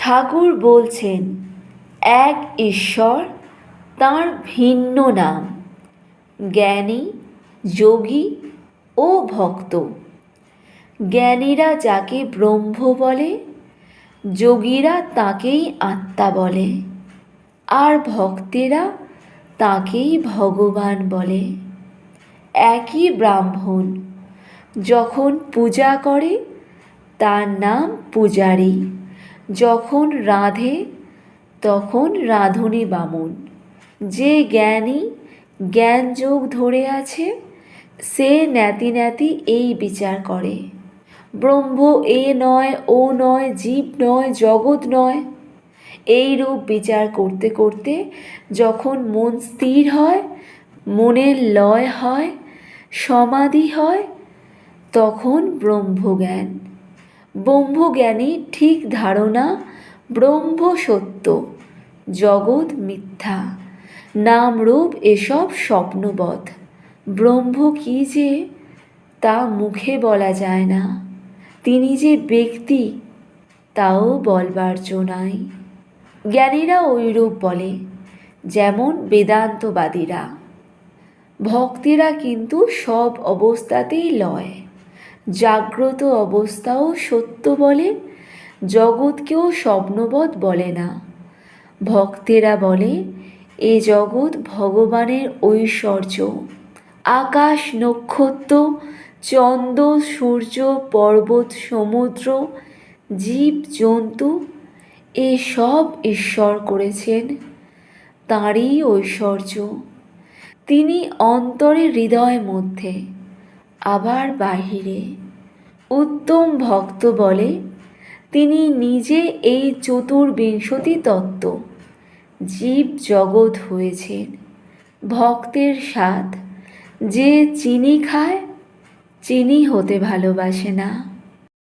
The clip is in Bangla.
ঠাকুর বলছেন এক ঈশ্বর, তাঁর ভিন্ন নাম, জ্ঞানী, যোগী ও ভক্ত। জ্ঞানীরা যাকে ব্রহ্ম বলে, যোগীরা তাকেই আত্মা বলে, আর ভক্তেরা তাকেই ভগবান বলে। একই ব্রাহ্মণ যখন পূজা করে তার নাম পূজারী, যখন রাঁধে তখন রাঁধুনি বামুন। যে জ্ঞানী জ্ঞানযোগ ধরে আছে সে ন্যাতি ন্যাতি এই বিচার করে, ব্রহ্ম এ নয়, ও নয়, জীব নয়, জগৎ নয়। এই রূপ বিচার করতে করতে যখন মন স্থির হয়, মনের লয় হয়, সমাধি হয়, তখন ব্রহ্মজ্ঞান। ব্রহ্মজ্ঞানী ঠিক ধারণা ব্রহ্ম সত্য, জগৎ মিথ্যা, নাম রূপ এসব স্বপ্নবৎ। ব্রহ্ম কী যে তা মুখে বলা যায় না, তিনি যে ব্যক্তি তাও বলবার জো নাই। জ্ঞানীরা ঐরূপ বলে, যেমন বেদান্তবাদীরা। ভক্তেরা কিন্তু সব অবস্থাতেই লয়, জাগ্রত অবস্থাও সত্য বলে, জগৎকেও স্বপ্নবৎ বলে না। ভক্তেরা বলে এ জগৎ ভগবানের ঐশ্বর্য। আকাশ, নক্ষত্র, চন্দ্র, সূর্য, পর্বত, সমুদ্র, জীব জন্তু এ সব ঈশ্বর করেছেন, তাঁরই ঐশ্বর্য। তিনি অন্তরে হৃদয় মধ্যে, আবার বাহিরে। উত্তম ভক্ত বলে তিনি নিজে এই চতুর্বিংশতি তত্ত্ব। জীব জগৎ হয়েছেন ভক্তের স্বাদ। যে চিনি খায় চিনি হতে ভালোবাসে না।